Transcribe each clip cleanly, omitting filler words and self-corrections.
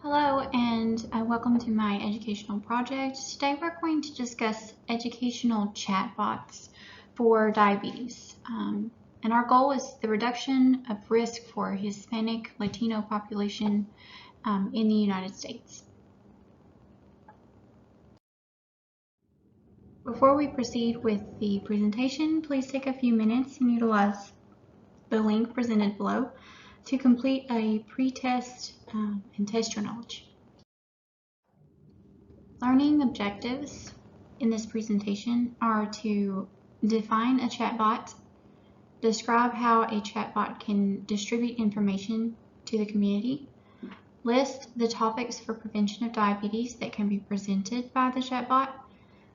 Hello and welcome to my educational project. Today we're going to discuss educational chatbots for diabetes. And our goal is the reduction of risk for Hispanic Latino population in the United States. Before we proceed with the presentation, please take a few minutes and utilize the link presented below to complete a pre-test and test your knowledge. Learning objectives in this presentation are to define a chatbot, describe how a chatbot can distribute information to the community, list the topics for prevention of diabetes that can be presented by the chatbot,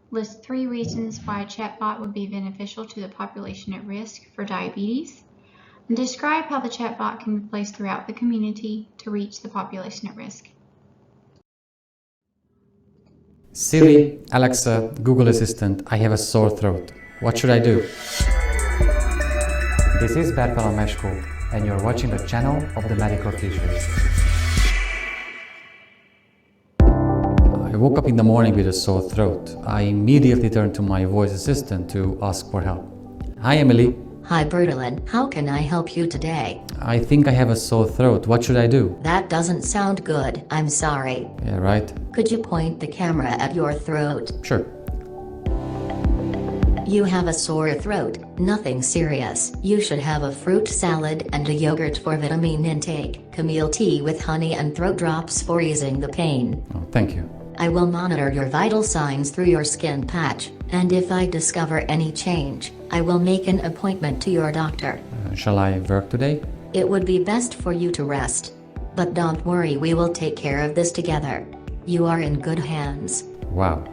list 3 reasons why a chatbot would be beneficial to the population at risk for diabetes, and describe how the chatbot can be placed throughout the community to reach the population at risk. Siri, Alexa, Google Assistant, I have a sore throat. What should I do? This is Bertalan Meshko, and you're watching the channel of the Medical Teachers. I woke up in the morning with a sore throat. I immediately turned to my voice assistant to ask for help. Hi, Emily. Hi Bertalan, how can I help you today? I think I have a sore throat. What should I do? That doesn't sound good, I'm sorry. Yeah, right. Could you point the camera at your throat? Sure. You have a sore throat, nothing serious. You should have a fruit salad and a yogurt for vitamin intake, chamomile tea with honey and throat drops for easing the pain. Oh, thank you. I will monitor your vital signs through your skin patch, and if I discover any change, I will make an appointment to your doctor. Shall I work today? It would be best for you to rest. But don't worry, we will take care of this together. You are in good hands. Wow.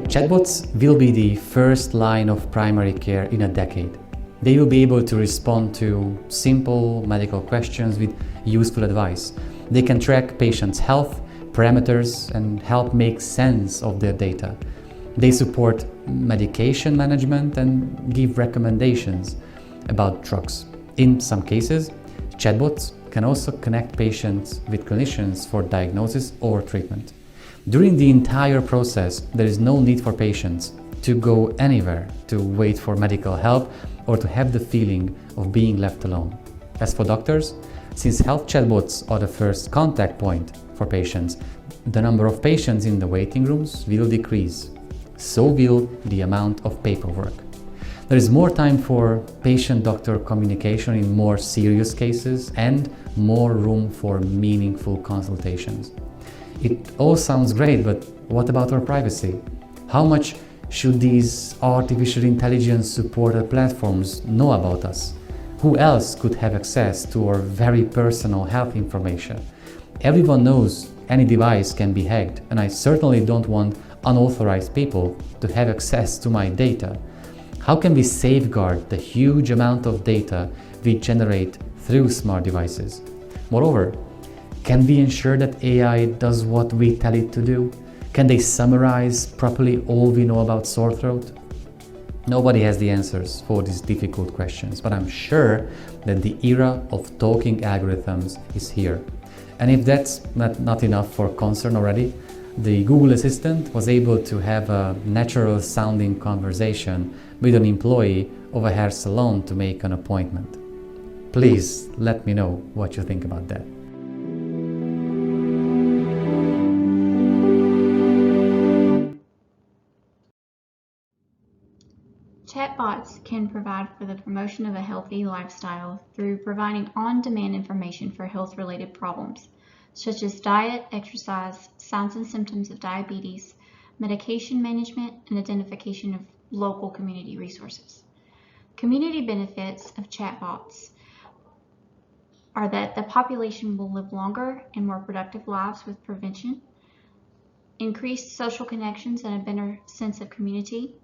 Chatbots will be the first line of primary care in a decade. They will be able to respond to simple medical questions with useful advice. They can track patients' health, parameters, and help make sense of their data. They support medication management and give recommendations about drugs. In some cases, chatbots can also connect patients with clinicians for diagnosis or treatment. During the entire process, there is no need for patients to go anywhere to wait for medical help or to have the feeling of being left alone. As for doctors, since health chatbots are the first contact point for patients, the number of patients in the waiting rooms will decrease. So will the amount of paperwork. There is more time for patient-doctor communication in more serious cases and more room for meaningful consultations. It all sounds great, but what about our privacy? How much should these artificial intelligence supported platforms know about us? Who else could have access to our very personal health information? Everyone knows any device can be hacked, and I certainly don't want unauthorized people to have access to my data. How can we safeguard the huge amount of data we generate through smart devices? Moreover, can we ensure that AI does what we tell it to do? Can they summarize properly all we know about sore throat? Nobody has the answers for these difficult questions, but I'm sure that the era of talking algorithms is here. And if that's not enough for concern already, the Google Assistant was able to have a natural sounding conversation with an employee of a hair salon to make an appointment. Please let me know what you think about that. Chatbots can provide for the promotion of a healthy lifestyle through providing on-demand information for health-related problems, such as diet, exercise, signs and symptoms of diabetes, medication management, and identification of local community resources. Community benefits of chatbots are that the population will live longer and more productive lives with prevention, increased social connections and a better sense of community,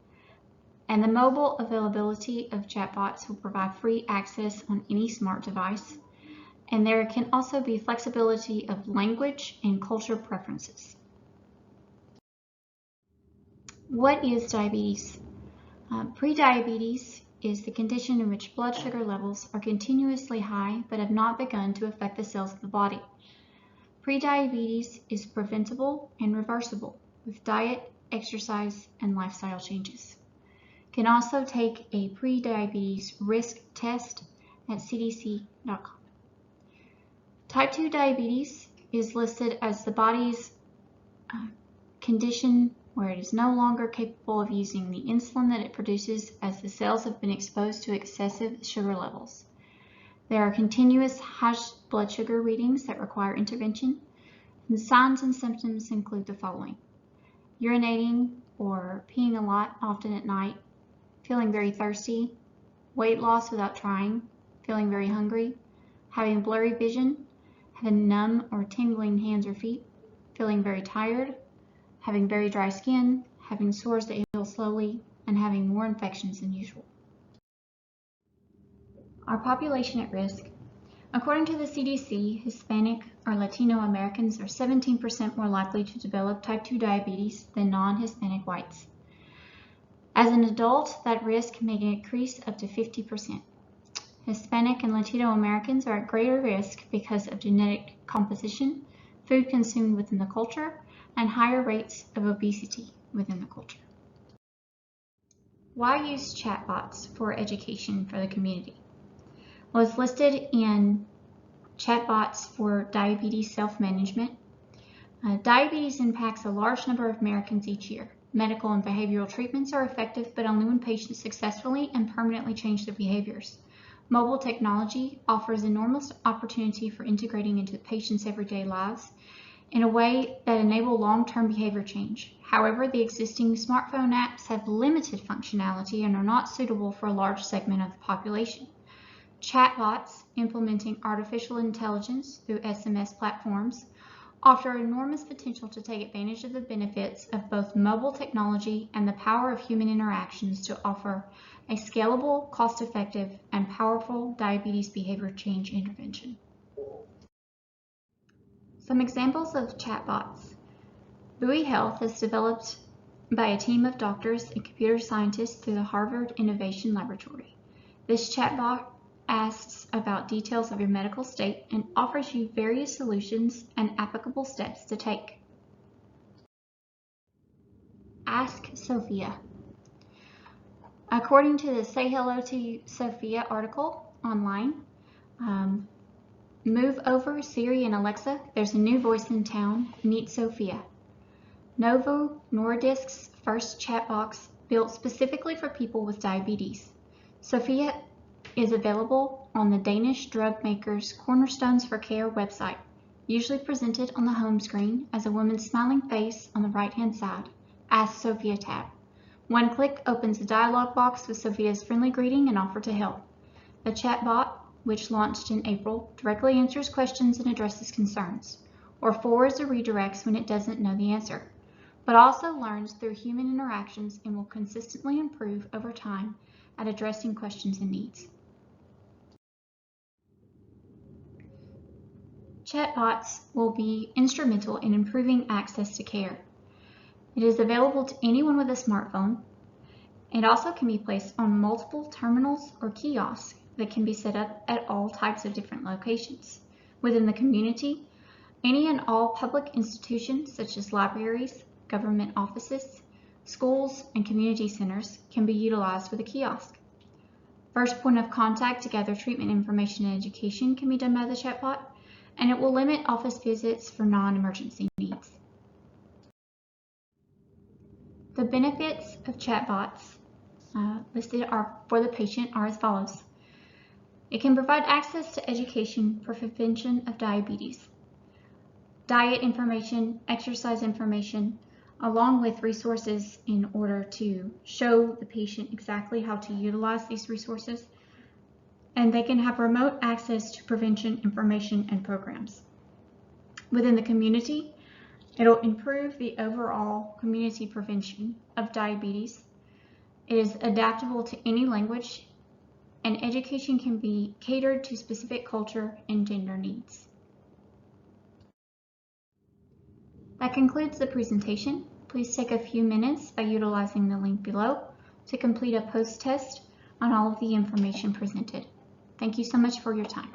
and the mobile availability of chatbots will provide free access on any smart device. And there can also be flexibility of language and culture preferences. What is diabetes? Prediabetes is the condition in which blood sugar levels are continuously high but have not begun to affect the cells of the body. Prediabetes is preventable and reversible with diet, exercise, and lifestyle changes. You can also take a prediabetes risk test at cdc.com. Type 2 diabetes is listed as the body's condition where it is no longer capable of using the insulin that it produces as the cells have been exposed to excessive sugar levels. There are continuous high blood sugar readings that require intervention. And signs and symptoms include the following: urinating or peeing a lot, often at night, feeling very thirsty, weight loss without trying, feeling very hungry, having blurry vision, having numb or tingling hands or feet, feeling very tired, having very dry skin, having sores that heal slowly, and having more infections than usual. Our population at risk. According to the CDC, Hispanic or Latino Americans are 17% more likely to develop type 2 diabetes than non-Hispanic whites. As an adult, that risk may increase up to 50%. Hispanic and Latino Americans are at greater risk because of genetic composition, food consumed within the culture, and higher rates of obesity within the culture. Why use chatbots for education for the community? Well, it's listed in Chatbots for Diabetes Self-Management. Diabetes impacts a large number of Americans each year. Medical and behavioral treatments are effective, but only when patients successfully and permanently change their behaviors. Mobile technology offers enormous opportunity for integrating into patients' everyday lives in a way that enable long-term behavior change. However, the existing smartphone apps have limited functionality and are not suitable for a large segment of the population. Chatbots implementing artificial intelligence through SMS platforms offer enormous potential to take advantage of the benefits of both mobile technology and the power of human interactions to offer a scalable, cost-effective, and powerful diabetes behavior change intervention. Some examples of chatbots. Buoy Health is developed by a team of doctors and computer scientists through the Harvard Innovation Laboratory. This chatbot asks about details of your medical state and offers you various solutions and applicable steps to take. Ask Sophia. According to the Say Hello to Sophia article online, move over Siri and Alexa, there's a new voice in town, meet Sophia. Novo Nordisk's first chat box built specifically for people with diabetes. Sophia is available on the Danish drug maker's Cornerstones for Care website, usually presented on the home screen as a woman's smiling face on the right-hand side. Ask Sophia tab. One click opens a dialog box with Sophia's friendly greeting and offer to help. The chatbot, which launched in April, directly answers questions and addresses concerns, or forwards or redirects when it doesn't know the answer, but also learns through human interactions and will consistently improve over time at addressing questions and needs. Chatbots will be instrumental in improving access to care. It is available to anyone with a smartphone. It also can be placed on multiple terminals or kiosks that can be set up at all types of different locations. Within the community, any and all public institutions such as libraries, government offices, schools, and community centers can be utilized with a kiosk. First point of contact to gather treatment information and education can be done by the chatbot, and it will limit office visits for non-emergency needs. The benefits of chatbots listed for the patient are as follows. It can provide access to education for prevention of diabetes, diet information, exercise information, along with resources in order to show the patient exactly how to utilize these resources, and they can have remote access to prevention information and programs. Within the community, it'll improve the overall community prevention of diabetes. It is adaptable to any language, and education can be catered to specific culture and gender needs. That concludes the presentation. Please take a few minutes by utilizing the link below to complete a post-test on all of the information presented. Thank you so much for your time.